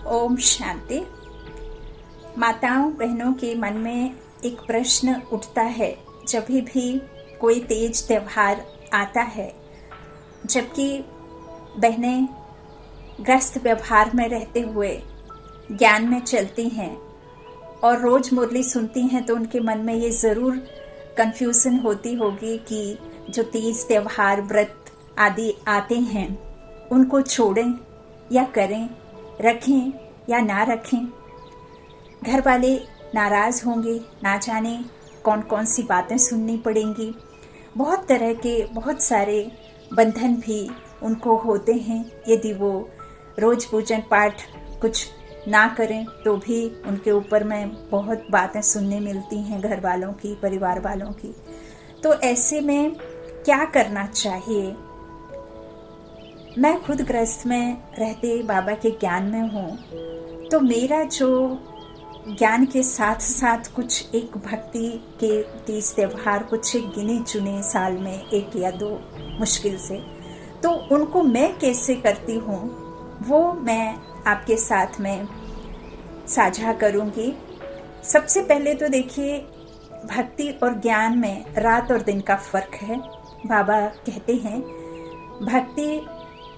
ओम शांति। माताओं बहनों के मन में एक प्रश्न उठता है जब भी कोई तेज त्योहार आता है, जबकि बहनें ग्रस्त व्यवहार में रहते हुए ज्ञान में चलती हैं और रोज मुरली सुनती हैं, तो उनके मन में ये ज़रूर कंफ्यूजन होती होगी कि जो तीज त्योहार व्रत आदि आते हैं उनको छोड़ें या करें, रखें या ना रखें। घर वाले नाराज होंगे, ना जाने कौन कौन सी बातें सुननी पड़ेंगी। बहुत तरह के बहुत सारे बंधन भी उनको होते हैं। यदि वो रोज पूजन पाठ कुछ ना करें तो भी उनके ऊपर में बहुत बातें सुनने मिलती हैं घर वालों की, परिवार वालों की। तो ऐसे में क्या करना चाहिए? मैं खुद गृहस्थ में रहते बाबा के ज्ञान में हूँ, तो मेरा जो ज्ञान के साथ साथ कुछ एक भक्ति के तीज त्योहार कुछ गिने चुने साल में 1 या 2 मुश्किल से, तो उनको मैं कैसे करती हूँ वो मैं आपके साथ में साझा करूँगी। सबसे पहले तो देखिए, भक्ति और ज्ञान में रात और दिन का फर्क है। बाबा कहते हैं भक्ति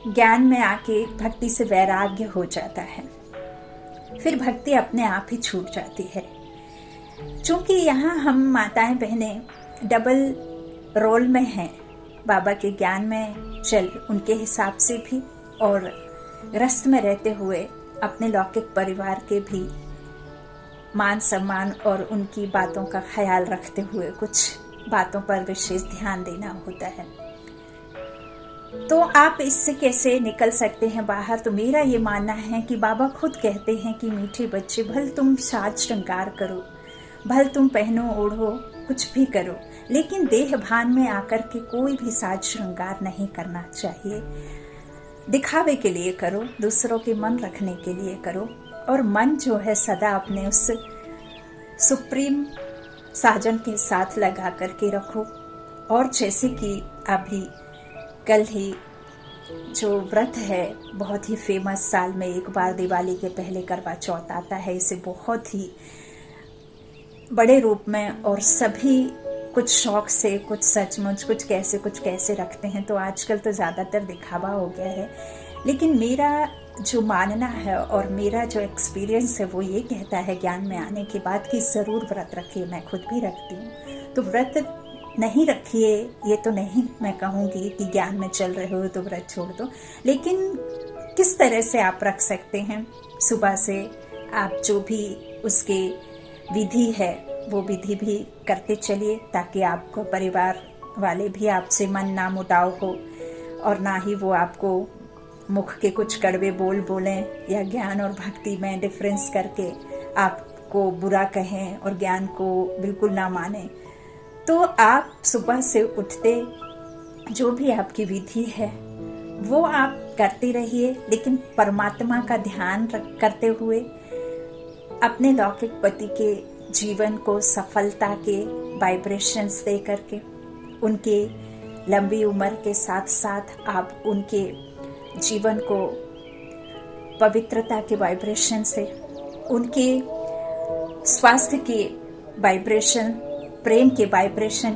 ज्ञान में आके भक्ति से वैराग्य हो जाता है, फिर भक्ति अपने आप ही छूट जाती है। चूंकि यहाँ हम माताएं बहनें डबल रोल में हैं, बाबा के ज्ञान में चल उनके हिसाब से भी और ग्रस्त में रहते हुए अपने लौकिक परिवार के भी मान सम्मान और उनकी बातों का ख्याल रखते हुए कुछ बातों पर विशेष ध्यान देना होता है। तो आप इससे कैसे निकल सकते हैं बाहर? तो मेरा ये मानना है कि बाबा खुद कहते हैं कि मीठे बच्चे, भल तुम साज श्रृंगार करो, भल तुम पहनो ओढ़ो, कुछ भी करो, लेकिन देह भान में आकर के कोई भी साज श्रृंगार नहीं करना चाहिए। दिखावे के लिए करो, दूसरों के मन रखने के लिए करो, और मन जो है सदा अपने उस सुप्रीम साजन के साथ लगा करके रखो। और जैसे कि अभी कल ही जो व्रत है, बहुत ही फेमस, साल में एक बार दिवाली के पहले करवा चौथ आता है। इसे बहुत ही बड़े रूप में और सभी कुछ शौक से, कुछ सचमुच, कुछ कैसे रखते हैं। तो आजकल तो ज़्यादातर दिखावा हो गया है, लेकिन मेरा जो मानना है और मेरा जो एक्सपीरियंस है वो ये कहता है ज्ञान में आने के बाद कि ज़रूर व्रत रखिए। मैं खुद भी रखती हूँ, तो व्रत नहीं रखिए ये तो नहीं मैं कहूँगी कि ज्ञान में चल रहे हो तो व्रत छोड़ दो, लेकिन किस तरह से आप रख सकते हैं? सुबह से आप जो भी उसके विधि है वो विधि भी करते चलिए, ताकि आपको परिवार वाले भी आपसे मन ना मुटाव हो और ना ही वो आपको मुख के कुछ कड़वे बोल बोलें या ज्ञान और भक्ति में डिफरेंस करके आपको बुरा कहें और ज्ञान को बिल्कुल ना माने। तो आप सुबह से उठते जो भी आपकी विधि है वो आप करते रहिए, लेकिन परमात्मा का ध्यान करते हुए अपने लौकिक पति के जीवन को सफलता के वाइब्रेशंस दे करके, उनके लंबी उम्र के साथ साथ आप उनके जीवन को पवित्रता के वाइब्रेशन से, उनके स्वास्थ्य के वाइब्रेशन, प्रेम के वाइब्रेशन,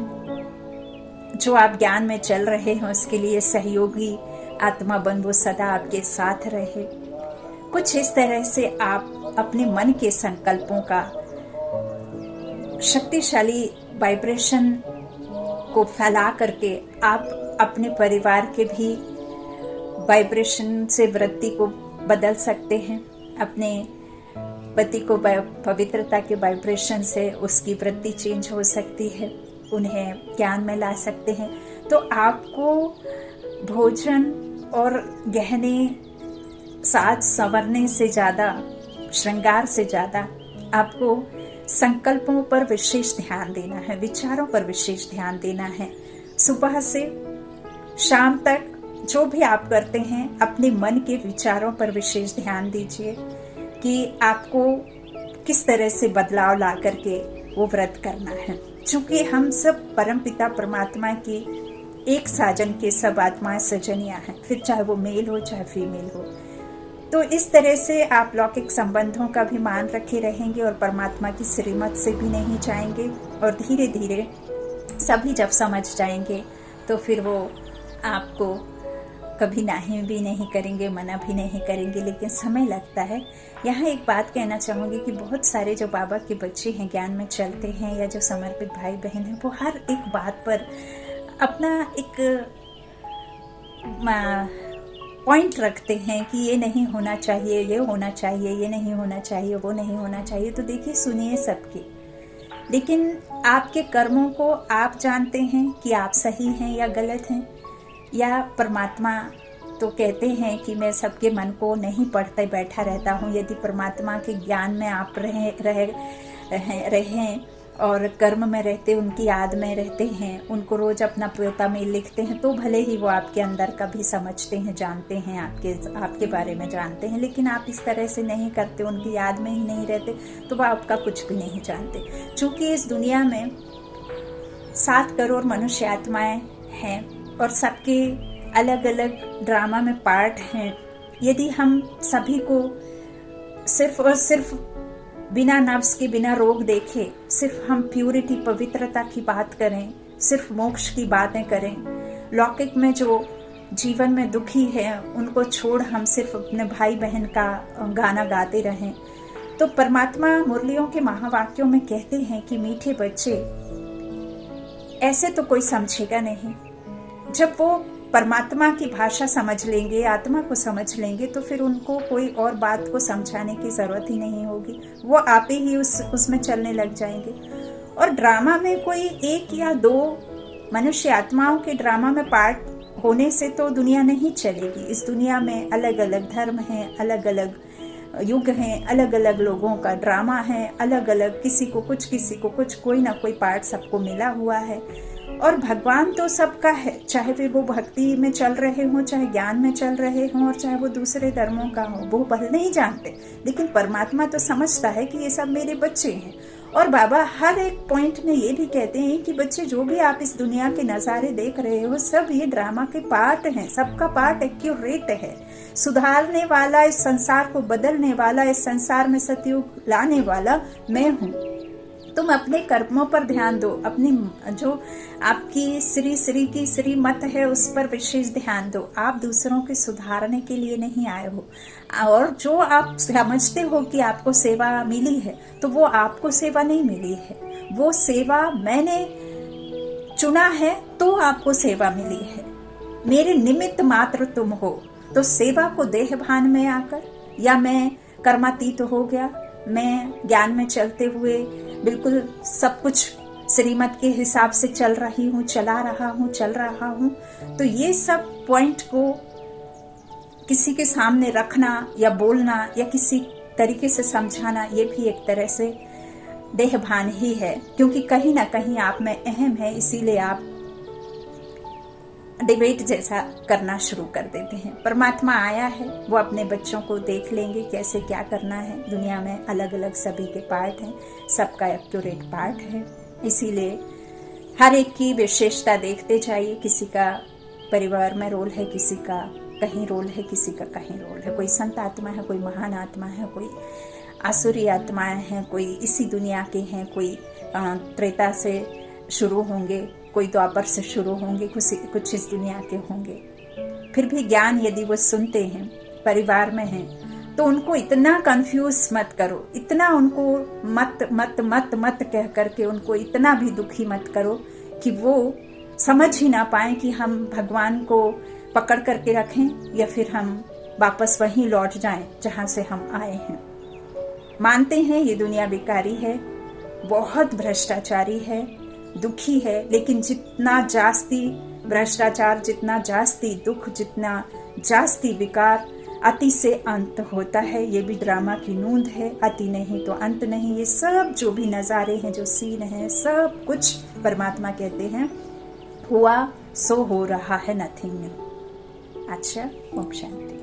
जो आप ज्ञान में चल रहे हैं उसके लिए सहयोगी आत्मा बन वो सदा आपके साथ रहे। कुछ इस तरह से आप अपने मन के संकल्पों का शक्तिशाली वाइब्रेशन को फैला करके आप अपने परिवार के भी वाइब्रेशन से वृत्ति को बदल सकते हैं। अपने पति को पवित्रता के वाइब्रेशन से उसकी वृत्ति चेंज हो सकती है, उन्हें ज्ञान में ला सकते हैं। तो आपको भोजन और गहने साज संवरने से ज़्यादा, श्रृंगार से ज़्यादा आपको संकल्पों पर विशेष ध्यान देना है, विचारों पर विशेष ध्यान देना है। सुबह से शाम तक जो भी आप करते हैं अपने मन के विचारों पर विशेष ध्यान दीजिए कि आपको किस तरह से बदलाव ला करके वो व्रत करना है। चूंकि हम सब परमपिता परमात्मा की एक साजन के सब आत्माएं सजनियां हैं, फिर चाहे वो मेल हो चाहे फीमेल हो। तो इस तरह से आप लौकिक संबंधों का भी मान रखे रहेंगे और परमात्मा की श्रीमत से भी नहीं जाएंगे, और धीरे धीरे सभी जब समझ जाएंगे तो फिर वो आपको कभी नाही भी नहीं करेंगे, मना भी नहीं करेंगे, लेकिन समय लगता है। यहाँ एक बात कहना चाहूँगी कि बहुत सारे जो बाबा के बच्चे हैं, ज्ञान में चलते हैं, या जो समर्पित भाई बहन हैं, वो हर एक बात पर अपना एक पॉइंट रखते हैं कि ये नहीं होना चाहिए, ये होना चाहिए, ये नहीं होना चाहिए, वो नहीं होना चाहिए। तो देखिए, सुनिए सबकी, लेकिन आपके कर्मों को आप जानते हैं कि आप सही हैं या गलत हैं, या परमात्मा तो कहते हैं कि मैं सबके मन को नहीं पढ़ते बैठा रहता हूँ। यदि परमात्मा के ज्ञान में आप रहें और कर्म में रहते, उनकी याद में रहते हैं, उनको रोज अपना पोता में लिखते हैं, तो भले ही वो आपके अंदर का भी समझते हैं, जानते हैं, आपके बारे में जानते हैं, लेकिन आप इस तरह से नहीं करते, उनकी याद में ही नहीं रहते, तो वो आपका कुछ भी नहीं जानते। चूँकि इस दुनिया में 7 करोड़ मनुष्य आत्माएं हैं और सबके अलग अलग ड्रामा में पार्ट हैं। यदि हम सभी को सिर्फ और सिर्फ बिना नफ्स के, बिना रोग देखे, सिर्फ हम प्यूरिटी, पवित्रता की बात करें, सिर्फ मोक्ष की बातें करें, लौकिक में जो जीवन में दुखी है उनको छोड़ हम सिर्फ अपने भाई बहन का गाना गाते रहें, तो परमात्मा मुरलियों के महावाक्यों में कहते हैं कि मीठे बच्चे, ऐसे तो कोई समझेगा नहीं। जब वो परमात्मा की भाषा समझ लेंगे, आत्मा को समझ लेंगे, तो फिर उनको कोई और बात को समझाने की जरूरत ही नहीं होगी, वो आप ही उसमें चलने लग जाएंगे। और ड्रामा में कोई 1 या 2 मनुष्य आत्माओं के ड्रामा में पार्ट होने से तो दुनिया नहीं चलेगी। इस दुनिया में अलग अलग धर्म हैं, अलग अलग युग हैं, अलग अलग लोगों का ड्रामा है, अलग अलग, किसी को कुछ, किसी को कुछ, कोई ना कोई पार्ट सबको मिला हुआ है। और भगवान तो सबका है, चाहे फिर वो भक्ति में चल रहे हों, चाहे ज्ञान में चल रहे हों, और चाहे वो दूसरे धर्मों का हो, वो भले नहीं जानते, लेकिन परमात्मा तो समझता है कि ये सब मेरे बच्चे हैं। और बाबा हर एक पॉइंट में ये भी कहते हैं कि बच्चे, जो भी आप इस दुनिया के नज़ारे देख रहे हो, सब ये ड्रामा के पार्ट हैं, सबका पार्ट एक्यूरेट है। सुधारने वाला, इस संसार को बदलने वाला, इस संसार में सतयुग लाने वाला मैं हूँ। तुम अपने कर्मों पर ध्यान दो, अपनी जो आपकी श्री की श्रीमत है उस पर विशेष ध्यान दो। आप दूसरों के सुधारने के लिए नहीं आए हो, और जो आप समझते हो कि आपको सेवा मिली है, तो वो आपको सेवा नहीं मिली है, वो सेवा मैंने चुना है तो आपको सेवा मिली है। मेरे निमित्त मात्र तुम हो। तो सेवा को देह भान में आकर, या मैं कर्मातीत हो गया, मैं ज्ञान में चलते हुए बिल्कुल सब कुछ श्रीमत के हिसाब से चल रही हूँ, चल रहा हूँ, तो ये सब पॉइंट को किसी के सामने रखना या बोलना या किसी तरीके से समझाना, ये भी एक तरह से देहभान ही है, क्योंकि कहीं ना कहीं आप में अहम है, इसीलिए आप डिबेट जैसा करना शुरू कर देते हैं। परमात्मा आया है, वो अपने बच्चों को देख लेंगे कैसे क्या करना है। दुनिया में अलग अलग सभी के पार्ट हैं, सबका एक्यूरेट पार्ट है, इसीलिए हर एक की विशेषता देखते जाइए। किसी का परिवार में रोल है, किसी का कहीं रोल है, किसी का कहीं रोल है। कोई संत आत्मा है, कोई महान आत्मा है, कोई आसुरी आत्माएं हैं, कोई इसी दुनिया के हैं, कोई त्रेता से शुरू होंगे, कोई द्वापर से शुरू होंगे, कुछ इस दुनिया के होंगे। फिर भी ज्ञान यदि वो सुनते हैं, परिवार में हैं, तो उनको इतना कंफ्यूज मत करो, इतना उनको मत मत मत मत कह करके उनको इतना भी दुखी मत करो कि वो समझ ही ना पाए कि हम भगवान को पकड़ करके रखें या फिर हम वापस वहीं लौट जाएं जहां से हम आए हैं। मानते हैं ये दुनिया बेकारी है, बहुत भ्रष्टाचारी है, दुखी है, लेकिन जितना जास्ती भ्रष्टाचार, जितना जास्ती दुख, जितना जास्ती विकार, अति से अंत होता है। ये भी ड्रामा की नूंद है, अति नहीं तो अंत नहीं। ये सब जो भी नज़ारे हैं, जो सीन है, सब कुछ परमात्मा कहते हैं हुआ सो हो रहा है, नथिंग न्यू। अच्छा, ओम शांति।